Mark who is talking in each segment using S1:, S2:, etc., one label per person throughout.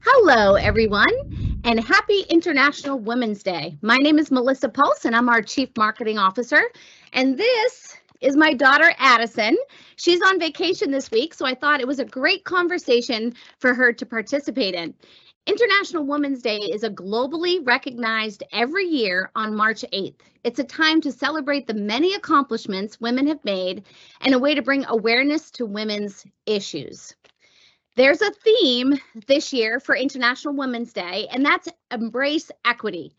S1: Hello, everyone, and happy International Women's Day. My name is Melissa Pulse, and I'm our Chief Marketing Officer. And this is my daughter, Addison. She's on vacation this week, so I thought it was a great conversation for her to participate in. International Women's Day is a globally recognized every year on March 8th. It's a time to celebrate the many accomplishments women have made and a way to bring awareness to women's issues. There's a theme this year for International Women's Day, and that's embrace equity.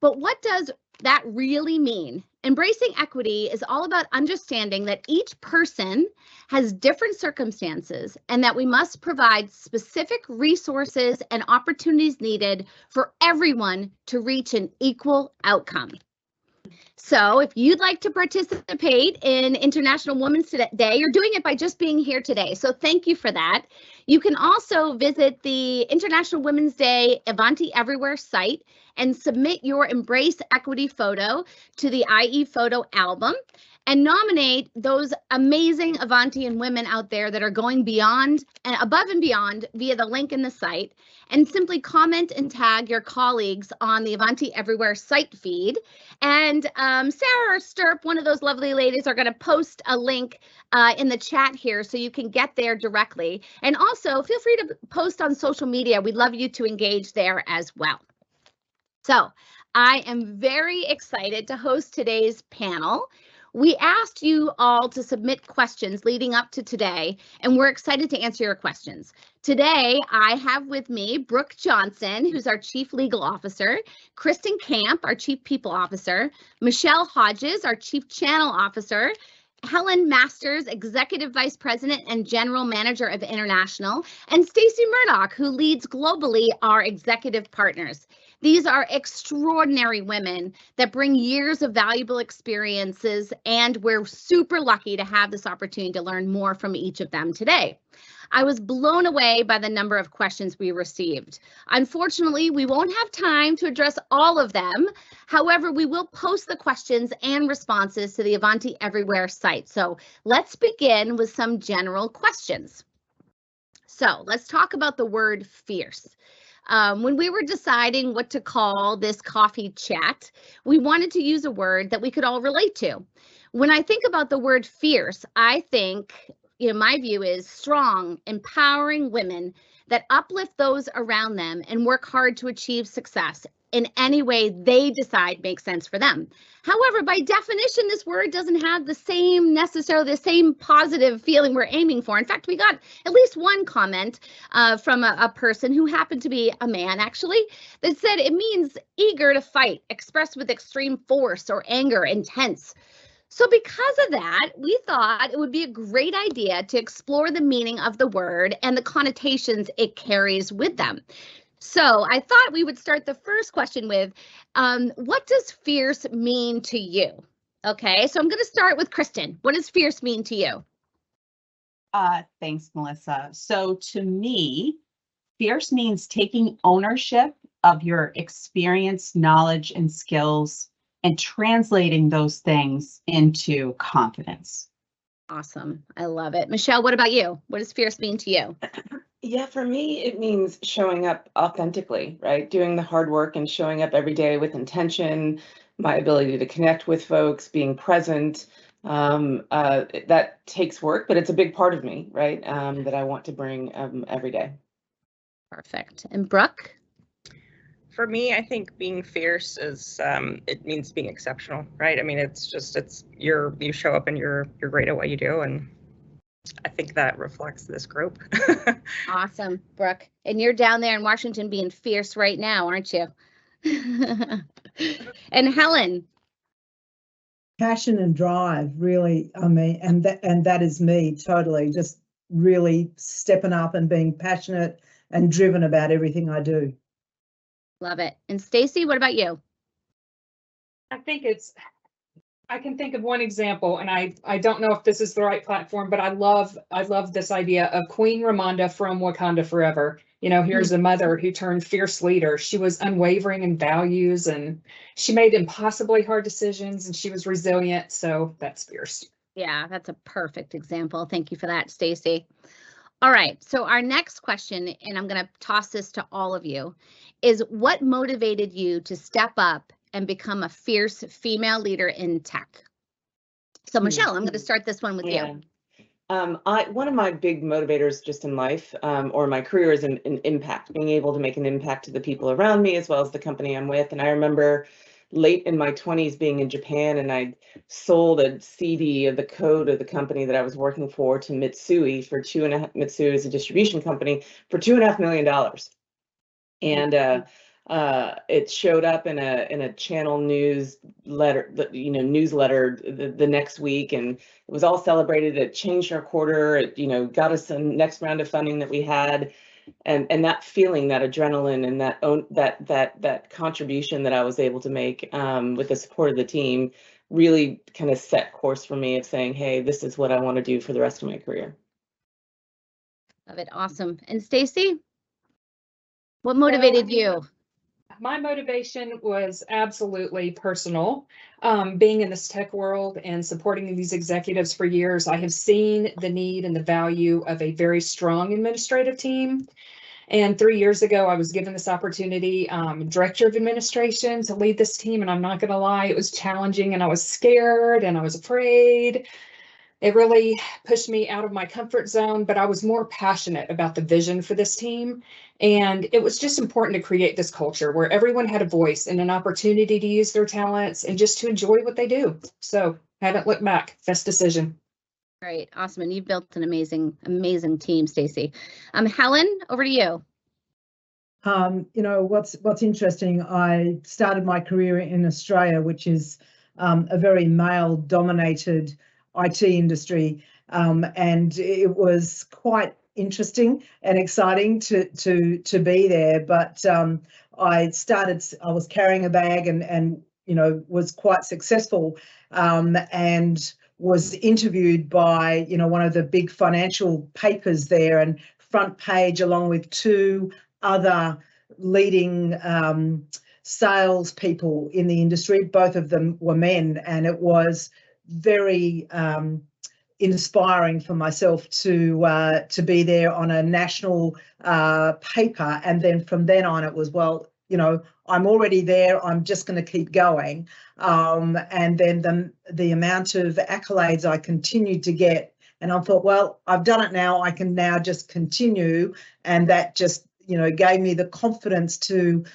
S1: But what does that really mean? Embracing equity is all about understanding that each person has different circumstances and that we must provide specific resources and opportunities needed for everyone to reach an equal outcome. So if you'd like to participate in International Women's Day, you're doing it by just being here today. So thank you for that. You can also visit the International Women's Day Ivanti Everywhere site and submit your Embrace Equity photo to the IE photo album and nominate those amazing Ivantian women out there that are going beyond and above and beyond via the link in the site, and simply comment and tag your colleagues on the Ivanti Everywhere site feed. And Sarah or Stirp, one of those lovely ladies, are going to post a link in the chat here so you can get there directly. And also feel free to post on social media. We'd love you to engage there as well. So I am very excited to host today's panel. We asked you all to submit questions leading up to today, and we're excited to answer your questions. Today, I have with me Brooke Johnson, who's our Chief Legal Officer, Kristen Camp, our Chief People Officer, Michelle Hodges, our Chief Channel Officer, Helen Masters, Executive Vice President and General Manager of International, and Stacey Murdoch, who leads globally our executive partners. These are extraordinary women that bring years of valuable experiences, and we're super lucky to have this opportunity to learn more from each of them today. I was blown away by the number of questions we received. Unfortunately, we won't have time to address all of them. However, we will post the questions and responses to the Ivanti Everywhere site. So let's begin with some general questions. So let's talk about the word fierce. When we were deciding what to call this coffee chat, we wanted to use a word that we could all relate to. When I think about the word fierce, I think, my view is strong, empowering women that uplift those around them and work hard to achieve success in any way they decide makes sense for them. However, by definition, this word doesn't have necessarily the same positive feeling we're aiming for. In fact, we got at least one comment from a person who happened to be a man, actually, that said it means eager to fight, expressed with extreme force or anger, intense. So because of that, we thought it would be a great idea to explore the meaning of the word and the connotations it carries with them. So I thought we would start the first question with, what does fierce mean to you? Okay, so I'm going to start with Kristen. What does fierce mean to you?
S2: Thanks, Melissa. So to me, fierce means taking ownership of your experience, knowledge, and skills and translating those things into confidence.
S1: Awesome. I love it. Michelle, what about you? What does fierce mean to you?
S3: Yeah, for me, it means showing up authentically, right? Doing the hard work and showing up every day with intention, my ability to connect with folks, being present. That takes work, but it's a big part of me, right? That I want to bring every day.
S1: Perfect. And Brooke?
S4: For me, I think being fierce is, it means being exceptional, right? I mean, you show up and you're great at what you do, and I think that reflects this group.
S1: Awesome, Brooke. And you're down there in Washington being fierce right now, aren't you? And Helen?
S5: Passion and drive, really, I mean, and that is me totally, just really stepping up and being passionate and driven about everything I do.
S1: Love it. And Stacey, what about you?
S6: I can think of one example, and I don't know if this is the right platform, but I love this idea of Queen Ramonda from Wakanda Forever. Here's a mother who turned fierce leader. She was unwavering in values, and she made impossibly hard decisions, and she was resilient. So that's fierce.
S1: Yeah, that's a perfect example. Thank you for that, Stacey. All right, so our next question, and I'm going to toss this to all of you, is what motivated you to step up and become a fierce female leader in tech? So Michelle, I'm going to start this one with you.
S3: One of my big motivators just in life, or my career, is an impact, being able to make an impact to the people around me as well as the company I'm with. And I remember late in my 20s being in Japan, and I sold a CD of the code of the company that I was working for to Mitsui for Mitsui is a distribution company, for $2.5 million. And it showed up in a channel newsletter, the next week, and it was all celebrated. It changed our quarter. It got us the next round of funding that we had, and that feeling, that adrenaline, and that contribution that I was able to make with the support of the team really kind of set course for me of saying, hey, this is what I want to do for the rest of my career.
S1: Love it. Awesome. And Stacy, what motivated you?
S6: My motivation was absolutely personal. Being in this tech world and supporting these executives for years, I have seen the need and the value of a very strong administrative team. And 3 years ago, I was given this opportunity, director of administration, to lead this team. And I'm not going to lie, it was challenging, and I was scared and I was afraid. It really pushed me out of my comfort zone, but I was more passionate about the vision for this team. And it was just important to create this culture where everyone had a voice and an opportunity to use their talents and just to enjoy what they do. So haven't looked back. Best decision.
S1: Great. Awesome. And you've built an amazing, amazing team, Stacy. Helen, over to you.
S5: What's interesting, I started my career in Australia, which is a very male-dominated IT industry, and it was quite interesting and exciting to be there. But I was carrying a bag and was quite successful, and was interviewed by one of the big financial papers there, and front page, along with two other leading sales people in the industry. Both of them were men, and it was very inspiring for myself to be there on a national paper. And then from then on, it was, well, I'm already there, I'm just going to keep going. And then the amount of accolades I continued to get, and I thought, well, I've done it now, I can now just continue. And that just gave me the confidence to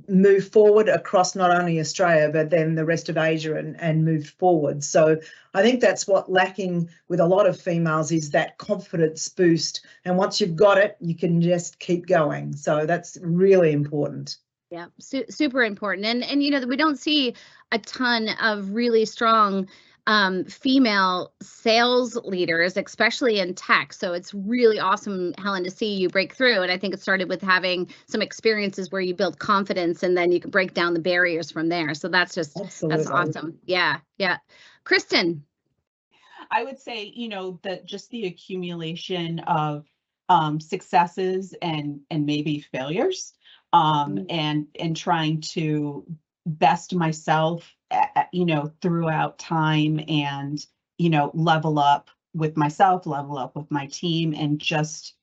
S5: move forward across not only Australia, but then the rest of Asia, and move forward. So I think that's what lacking with a lot of females, is that confidence boost. And once you've got it, you can just keep going. So that's really important.
S1: Yeah, super important. And we don't see a ton of really strong female sales leaders, especially in tech. So it's really awesome, Helen, to see you break through. And I think it started with having some experiences where you build confidence, and then you can break down the barriers from there. So that's
S5: Absolutely.
S1: That's awesome. Yeah. Kristen.
S2: I would say, that just the accumulation of successes and maybe failures, and trying to best myself, throughout time, and, level up with myself, level up with my team, and just,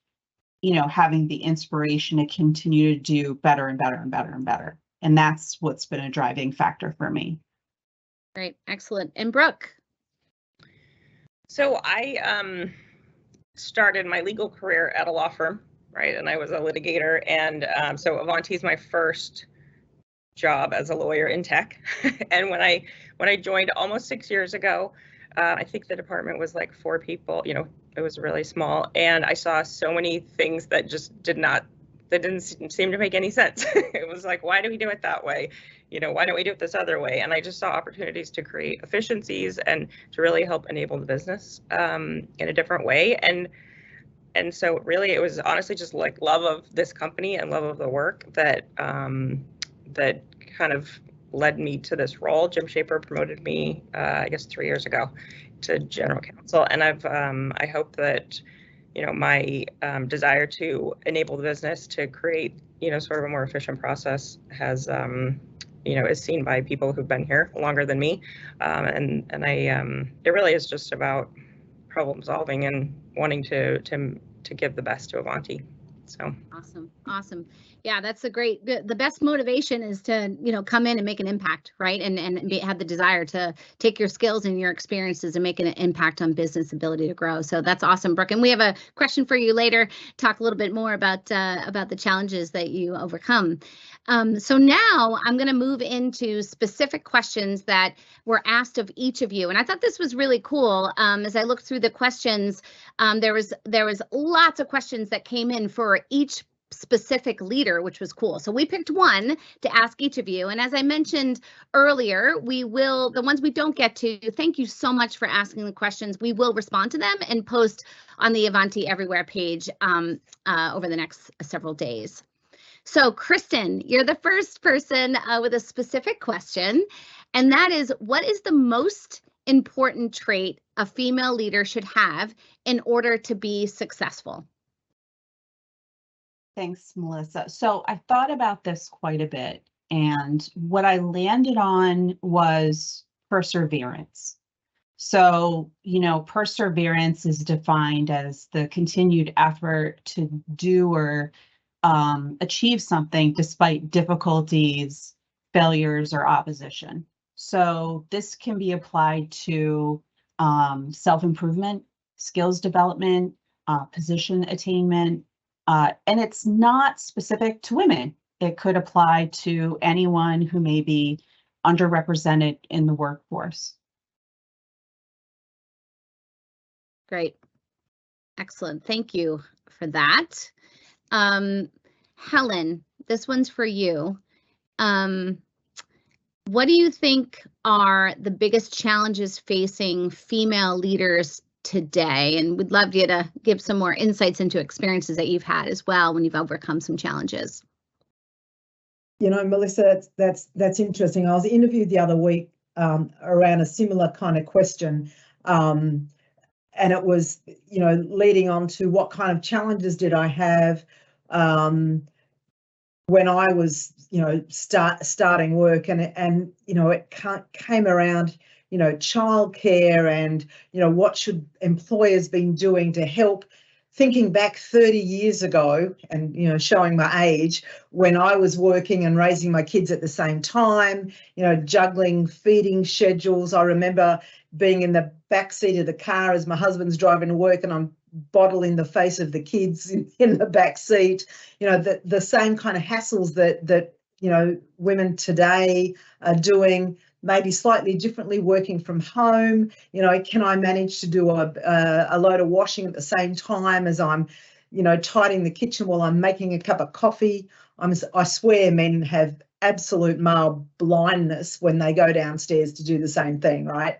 S2: having the inspiration to continue to do better and better and better and better. And that's what's been a driving factor for me.
S1: Great. Excellent. And Brooke.
S4: So I started my legal career at a law firm, right? And I was a litigator. And so Ivanti is my first job as a lawyer in tech. And when I joined almost 6 years ago, I think the department was like 4 people. It was really small, and I saw so many things that just didn't seem to make any sense. It was like, why do we do it that way? Why don't we do it this other way? And I just saw opportunities to create efficiencies and to really help enable the business in a different way. And so really, it was honestly just like love of this company and love of the work that that kind of led me to this role. Jim Shaper promoted me, I guess 3 years ago, to general counsel. And I hope that, my desire to enable the business to create, sort of a more efficient process has, is seen by people who've been here longer than me. And it really is just about problem solving and wanting to give the best to Ivanti. So
S1: Awesome. Yeah, that's the best motivation is to, come in and make an impact, right? And have the desire to take your skills and your experiences and make an impact on business ability to grow. So that's awesome, Brooke. And we have a question for you later. Talk a little bit more about the challenges that you overcome. So now I'm going to move into specific questions that were asked of each of you. And I thought this was really cool. As I looked through the questions, there was lots of questions that came in for each specific leader, which was cool. So we picked one to ask each of you. And as I mentioned earlier, the ones we don't get to, thank you so much for asking the questions. We will respond to them and post on the Ivanti Everywhere page over the next several days. So Kristen, you're the first person with a specific question, and that is, what is the most important trait a female leader should have in order to be successful?
S2: Thanks, Melissa. So I thought about this quite a bit, and what I landed on was perseverance. So, perseverance is defined as the continued effort to do or achieve something despite difficulties, failures, or opposition. So this can be applied to self-improvement, skills development, position attainment, and it's not specific to women. It could apply to anyone who may be underrepresented in the workforce.
S1: Great. Excellent. Thank you for that. Helen, this one's for you. What do you think are the biggest challenges facing female leaders today? And we'd love you to give some more insights into experiences that you've had as well when you've overcome some challenges.
S5: Melissa, that's interesting. I was interviewed the other week around a similar kind of question. And it was, leading on to what kind of challenges did I have when I was, starting work, and it came around, childcare and, what should employers been doing to help. Thinking back 30 years ago and, showing my age, when I was working and raising my kids at the same time, juggling feeding schedules. I remember being in the back seat of the car as my husband's driving to work and I'm bottling the face of the kids in the back seat. The same kind of hassles that women today are doing, maybe slightly differently, working from home. Can I manage to do a load of washing at the same time as I'm, tidying the kitchen while I'm making a cup of coffee? I swear men have absolute male blindness when they go downstairs to do the same thing, right?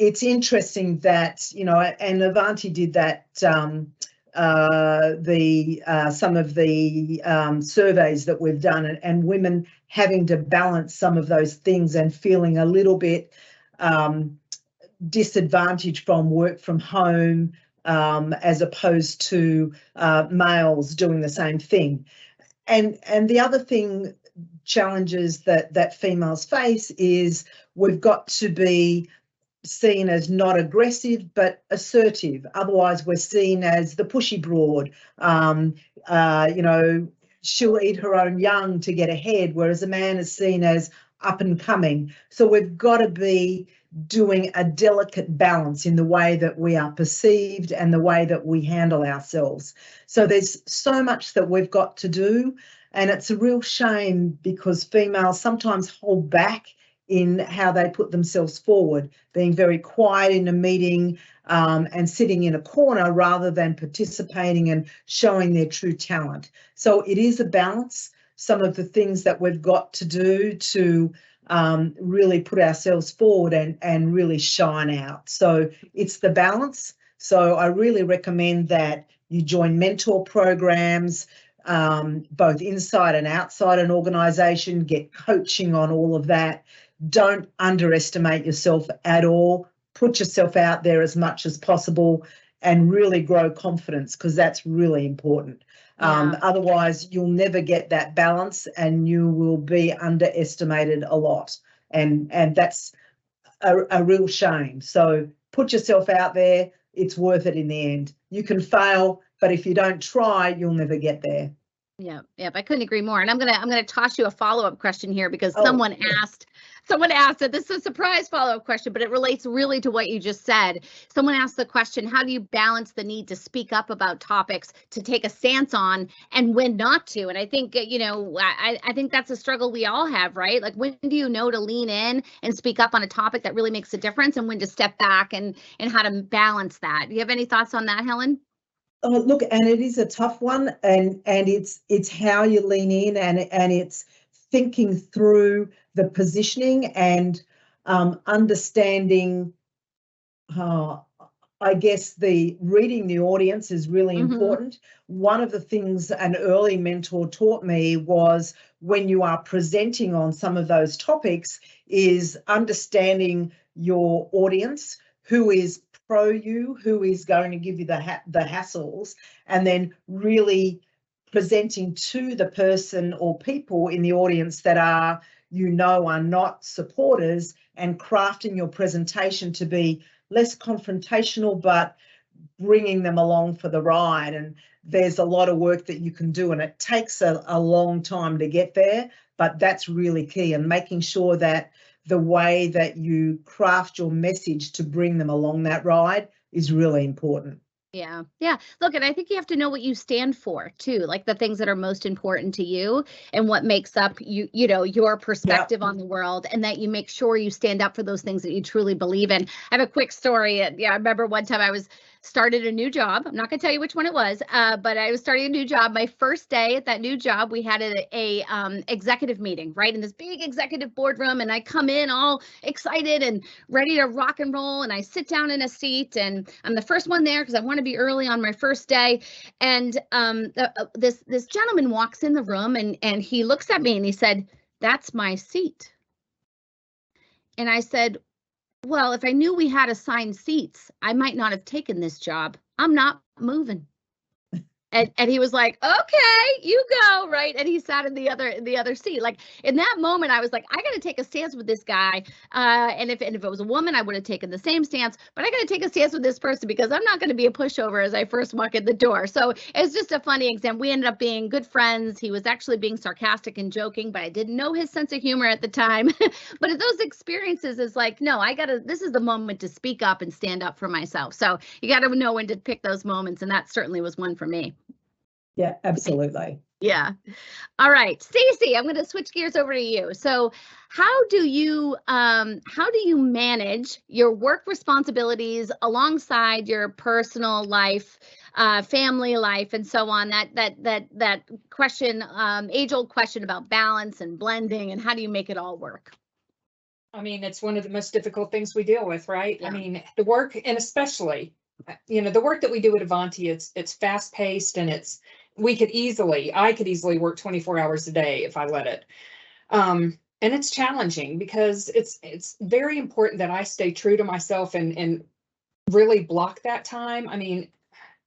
S5: It's interesting that, and Ivanti did that, some of the surveys that we've done, and women having to balance some of those things and feeling a little bit disadvantaged from work from home, as opposed to males doing the same thing. And the other thing, challenges that females face, is we've got to be seen as not aggressive but assertive. Otherwise we're seen as the pushy broad. She'll eat her own young to get ahead, whereas a man is seen as up and coming. So we've got to be doing a delicate balance in the way that we are perceived and the way that we handle ourselves. So there's so much that we've got to do, and it's a real shame because females sometimes hold back in how they put themselves forward, being very quiet in a meeting and sitting in a corner rather than participating and showing their true talent. So it is a balance. Some of the things that we've got to do to really put ourselves forward and really shine out. So it's the balance. So I really recommend that you join mentor programs, both inside and outside an organisation, get coaching on all of that. Don't underestimate yourself at all. Put yourself out there as much as possible and really grow confidence, because that's really important.
S1: Yeah.
S5: Otherwise, you'll never get that balance and you will be underestimated a lot. And that's a real shame. So put yourself out there, it's worth it in the end. You can fail, but if you don't try, you'll never get there.
S1: Yeah, yep, I couldn't agree more. And I'm gonna toss you a follow-up question here because
S5: Oh,
S1: someone asked it. This is a surprise follow-up question, but it relates really to what you just said. Someone asked the question, how do you balance the need to speak up about topics to take a stance on and when not to? And I think, I think that's a struggle we all have, right? Like, when do you know to lean in and speak up on a topic that really makes a difference, and when to step back and how to balance that? Do you have any thoughts on that, Helen?
S5: Oh, look, and it is a tough one, and it's how you lean in, and it's thinking through the positioning and understanding. I guess the reading the audience is really important. One of the things an early mentor taught me was, when you are presenting on some of those topics, is understanding your audience, who is pro you, who is going to give you the hassles, and then really presenting to the person or people in the audience that are not supporters, and crafting your presentation to be less confrontational, but bringing them along for the ride. And there's a lot of work that you can do, and it takes a long time to get there, but that's really key. And making sure that the way that you craft your message to bring them along that ride is really important.
S1: Yeah. Yeah. Look, and I think you have to know what you stand for too, like the things that are most important to you and what makes up your perspective on the world, and that you make sure you stand up for those things that you truly believe in. I have a quick story. I remember one time I started a new job. I'm not going to tell you which one it was, but I was starting a new job. My first day at that new job, we had a executive meeting, right, in this big executive boardroom, and I come in all excited and ready to rock and roll, and I sit down in a seat, and I'm the first one there because I want to be early on my first day. And this gentleman walks in the room, and he looks at me and he said, "That's my seat." And I said, "Well, if I knew we had assigned seats, I might not have taken this job. I'm not moving." And he was like, "Okay, you go," right? And he sat in the other seat. Like, in that moment, I was like, I got to take a stance with this guy. And if it was a woman, I would have taken the same stance. But I got to take a stance with this person because I'm not going to be a pushover as I first walk in the door. So it's just a funny example. We ended up being good friends. He was actually being sarcastic and joking, but I didn't know his sense of humor at the time. But those experiences is like, no, this is the moment to speak up and stand up for myself. So you got to know when to pick those moments. And that certainly was one for me.
S5: Yeah, absolutely.
S1: Yeah. All right, Stacey, I'm going to switch gears over to you. So how do you manage your work responsibilities alongside your personal life, family life, and so on? That question, age-old question about balance and blending, and how do you make it all work?
S6: I mean, it's one of the most difficult things we deal with, right?
S1: Yeah.
S6: I mean, the work, and especially, the work that we do at Ivanti, it's fast paced, and I could easily work 24 hours a day if I let it. And it's challenging because it's very important that I stay true to myself and really block that time. I mean,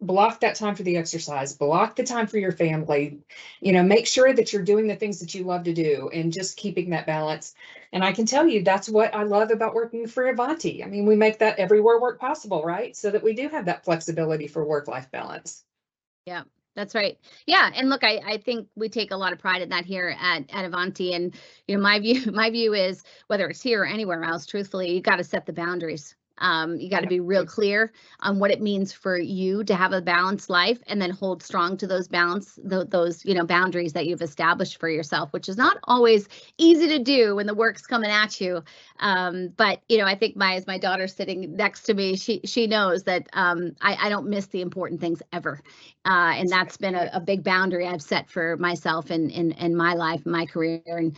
S6: block that time for the exercise, block the time for your family, make sure that you're doing the things that you love to do, and just keeping that balance. And I can tell you, that's what I love about working for Ivanti. I mean, we make that everywhere work possible, right? So that we do have that flexibility for work-life balance.
S1: Yeah. That's right. Yeah. And look, I think we take a lot of pride in that here at Ivanti. And, my view is, whether it's here or anywhere else, truthfully, you got to set the boundaries. You got to be real clear on what it means for you to have a balanced life, and then hold strong to those boundaries that you've established for yourself, which is not always easy to do when the work's coming at you. But I think as my daughter's sitting next to me, she knows that I don't miss the important things ever. And that's been a big boundary I've set for myself in my life, my career. And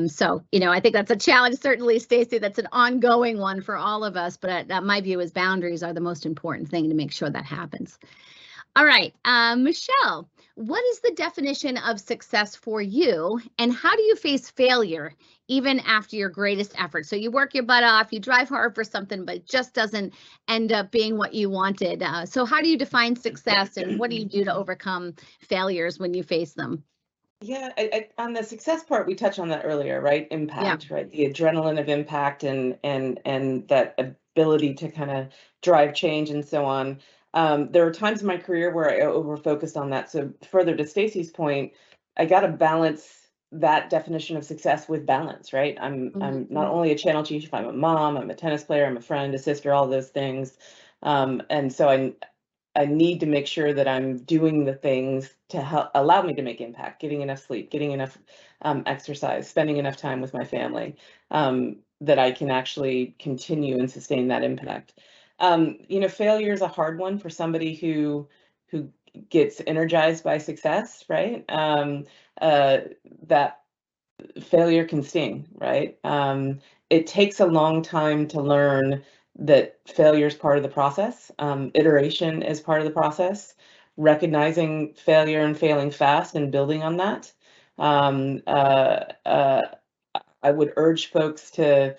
S1: so, I think that's a challenge, certainly, Stacey, that's an ongoing one for all of us. But my view is boundaries are the most important thing to make sure that happens. All right, Michelle, what is the definition of success for you, and how do you face failure even after your greatest effort? So you work your butt off, you drive hard for something, but it just doesn't end up being what you wanted. So how do you define success, and what do you do to overcome failures when you face them?
S3: Yeah, on the success part, we touched on that earlier, right? Impact, right? The adrenaline of impact, and that ability to kind of drive change and so on. There were times in my career where I over-focused on that. So further to Stacy's point, I got to balance that definition of success with balance, right? I'm not only a channel chief, I'm a mom, I'm a tennis player, I'm a friend, a sister, all those things. And so I need to make sure that I'm doing the things to help allow me to make impact, getting enough sleep, getting enough exercise, spending enough time with my family, that I can actually continue and sustain that impact. Failure is a hard one for somebody who gets energized by success, right? That failure can sting, right? It takes a long time to learn that failure is part of the process. Iteration is part of the process. Recognizing failure and failing fast and building on that. I would urge folks to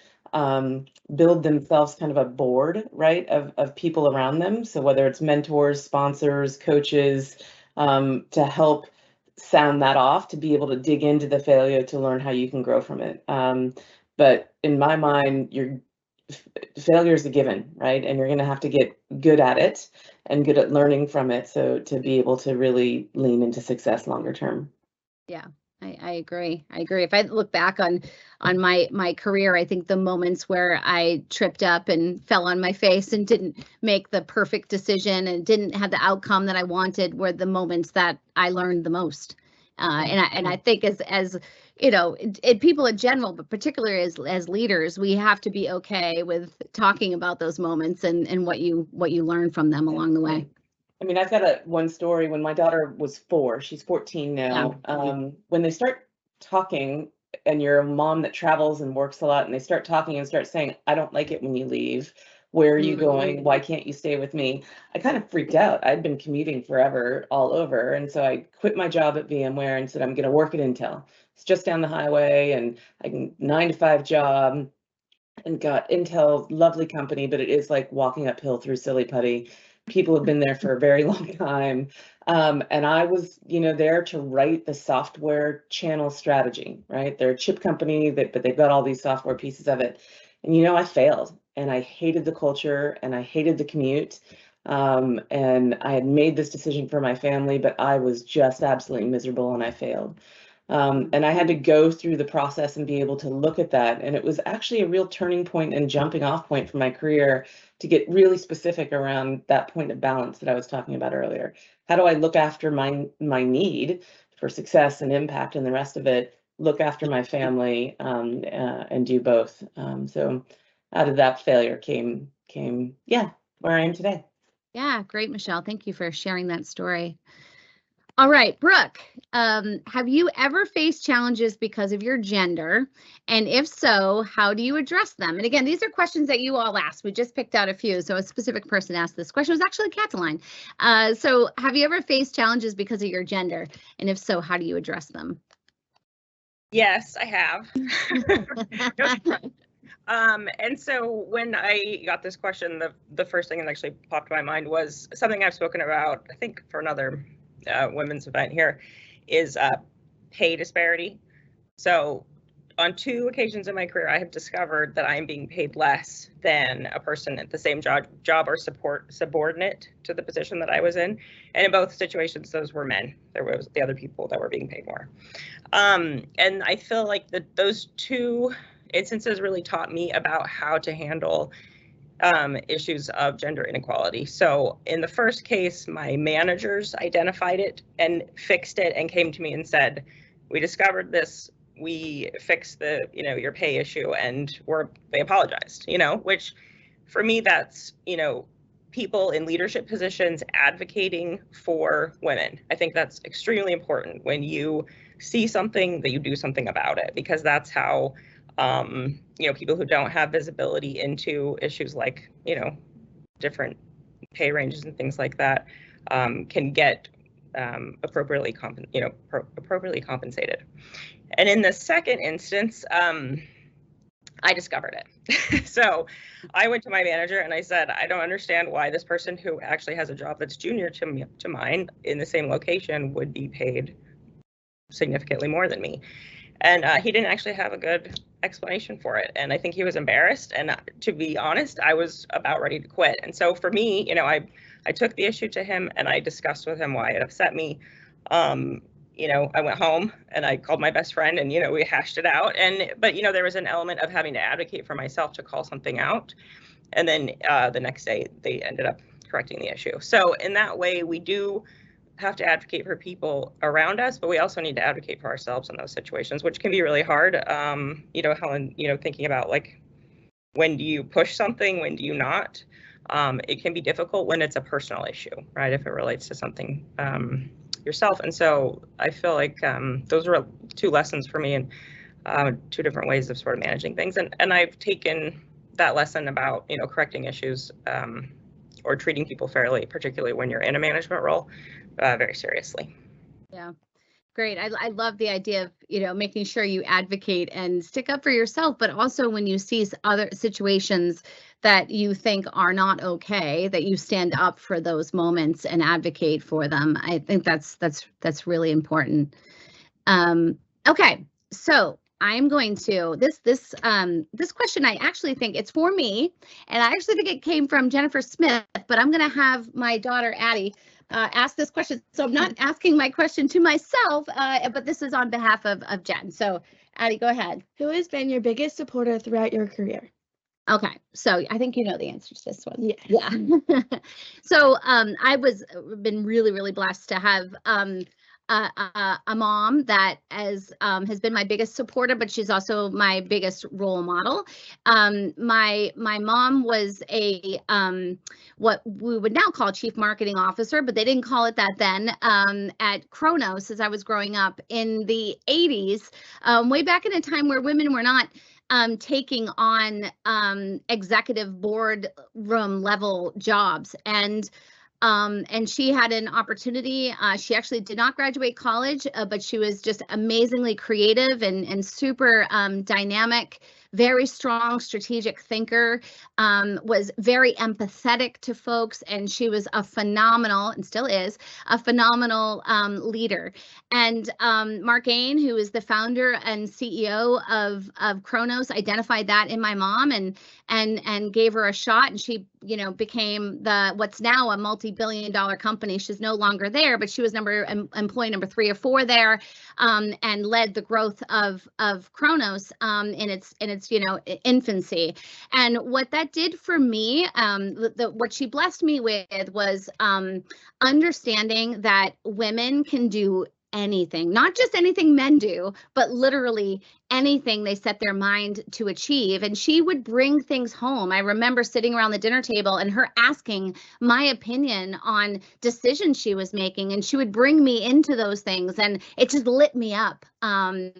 S3: build themselves kind of a board, right, of people around them. So whether it's mentors, sponsors, coaches, to help sound that off, to be able to dig into the failure to learn how you can grow from it. But in my mind, failure is a given, right? And you're going to have to get good at it and good at learning from it. So to be able to really lean into success longer term.
S1: Yeah, I agree. I agree. If I look back on my career, I think the moments where I tripped up and fell on my face and didn't make the perfect decision and didn't have the outcome that I wanted were the moments that I learned the most. And I think as people in general, but particularly as leaders, we have to be okay with talking about those moments and what you learn from them along the way.
S3: I mean, I've got one story. When my daughter was 4, she's 14 now. When they start talking, and you're a mom that travels and works a lot, and they start talking and start saying, "I don't like it when you leave. Where are you going? Why can't you stay with me?" I kind of freaked out. I'd been commuting forever all over. And so I quit my job at VMware and said, I'm going to work at Intel. It's just down the highway, and I can 9-to-5 job, and got Intel, lovely company, but it is like walking uphill through silly putty. People have been there for a very long time. And I was, there to write the software channel strategy, right? They're a chip company, but they've got all these software pieces of it. And, I failed, and I hated the culture, and I hated the commute. And I had made this decision for my family, but I was just absolutely miserable, and I failed. And I had to go through the process and be able to look at that. And it was actually a real turning point and jumping off point for my career to get really specific around that point of balance that I was talking about earlier. How do I look after my need for success and impact and the rest of it, look after my family, and do both? So out of that failure came, where I am today.
S1: Yeah, great, Michelle. Thank you for sharing that story. All right, Brooke, have you ever faced challenges because of your gender? And if so, how do you address them? And again, these are questions that you all asked. We just picked out a few. So a specific person asked this question. It was actually Cataline. So have you ever faced challenges because of your gender? And if so, how do you address them?
S4: Yes, I have. And so when I got this question, the first thing that actually popped in my mind was something I've spoken about, I think, for another women's event here, is pay disparity. So on 2 occasions in my career, I have discovered that I am being paid less than a person at the same job or subordinate to the position that I was in. And in both situations, those were men. There was the other people that were being paid more. And I feel like those 2 instances really taught me about how to handle issues of gender inequality. So in the first case, my managers identified it and fixed it and came to me and said, we discovered this, we fixed the, your pay issue, and they apologized, which for me, that's, people in leadership positions advocating for women. I think that's extremely important when you see something that you do something about it, because that's how people who don't have visibility into issues like, different pay ranges and things like that can get appropriately compensated. And in the second instance, I discovered it. So I went to my manager and I said, I don't understand why this person who actually has a job that's junior to mine in the same location would be paid significantly more than me. And he didn't actually have a good explanation for it. And I think he was embarrassed. And to be honest, I was about ready to quit. And so for me, I took the issue to him and I discussed with him why it upset me. I went home and I called my best friend and, we hashed it out. But there was an element of having to advocate for myself to call something out. And then the next day they ended up correcting the issue. So in that way, we do have to advocate for people around us, but we also need to advocate for ourselves in those situations, which can be really hard. Helen, thinking about like, when do you push something, when do you not? It can be difficult when it's a personal issue, right? If it relates to something yourself. And so I feel like those were 2 lessons for me and 2 different ways of sort of managing things. And I've taken that lesson about, correcting issues or treating people fairly, particularly when you're in a management role, very seriously.
S1: Yeah, great. I love the idea of, making sure you advocate and stick up for yourself, but also when you see other situations that you think are not okay, that you stand up for those moments and advocate for them. I think that's really important. Okay, so I'm going to this question. I actually think it's for me, and I actually think it came from Jennifer Smith, but I'm going to have my daughter Addie ask this question. So I'm not asking my question to myself, but this is on behalf of Jen. So Addie, go ahead.
S7: Who has been your biggest supporter throughout your career?
S1: Okay, so I think you know the answer to this one.
S7: Yeah.
S1: So I been really, really blessed to have a mom that has been my biggest supporter, but she's also my biggest role model. My mom was a what we would now call chief marketing officer, but they didn't call it that then, at Kronos as I was growing up in the 80s, way back in a time where women were not taking on executive board room level jobs. And she had an opportunity. She actually did not graduate college, but she was just amazingly creative and super dynamic, very strong strategic thinker, was very empathetic to folks, and she was a phenomenal, and still is, a phenomenal leader. And Mark Ain, who is the founder and CEO of Kronos, identified that in my mom and gave her a shot, and she became what's now a multi-billion-dollar company. She's no longer there, but she was employee number 3 or 4 there, and led the growth of Kronos in its infancy. And what that did for me, what she blessed me with was understanding that women can do anything, not just anything men do, but literally anything they set their mind to achieve. And she would bring things home. I remember sitting around the dinner table and her asking my opinion on decisions she was making, and she would bring me into those things, and it just lit me up. And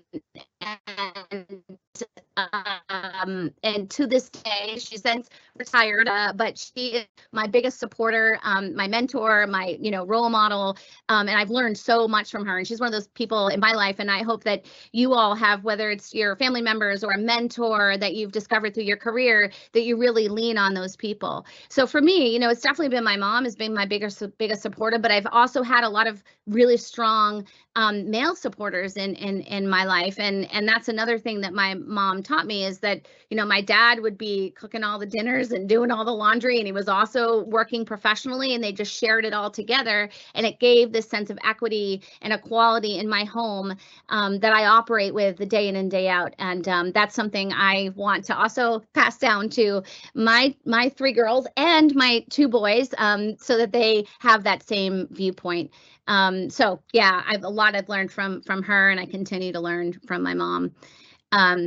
S1: to this day, she's since retired, but she is my biggest supporter, my mentor, my role model, and I've learned so much from her. And she's one of those people in my life, and I hope that you all have, whether it's your family members or a mentor that you've discovered through your career, that you really lean on those people. So for me, it's definitely been my mom has been my biggest supporter, but I've also had a lot of really strong male supporters in my life, and that's another thing that my mom taught me, is that my dad would be cooking all the dinners and doing all the laundry, and he was also working professionally, and they just shared it all together, and it gave this sense of equity and equality in my home that I operate with the day in and day out. And that's something I want to also pass down to my 3 girls and my 2 boys, so that they have that same viewpoint. So yeah, I've learned from her, and I continue to learn from my mom.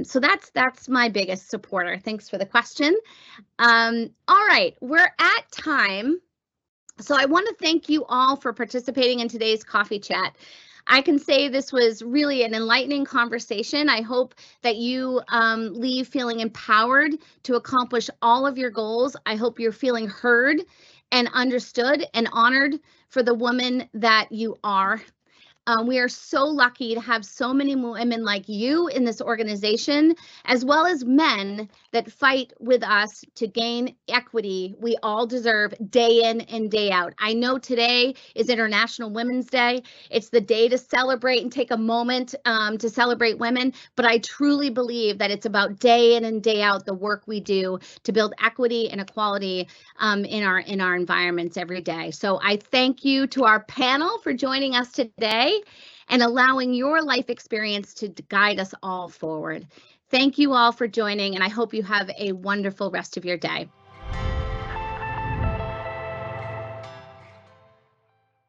S1: So that's my biggest supporter. Thanks for the question. All right, we're at time. So I want to thank you all for participating in today's coffee chat. I can say this was really an enlightening conversation. I hope that you leave feeling empowered to accomplish all of your goals. I hope you're feeling heard and understood and honored for the woman that you are. We are so lucky to have so many women like you in this organization, as well as men that fight with us to gain equity we all deserve day in and day out. I know today is International Women's Day. It's the day to celebrate and take a moment to celebrate women, but I truly believe that it's about day in and day out the work we do to build equity and equality in our environments every day. So I thank you to our panel for joining us today and allowing your life experience to guide us all forward. Thank you all for joining, and I hope you have a wonderful rest of your day.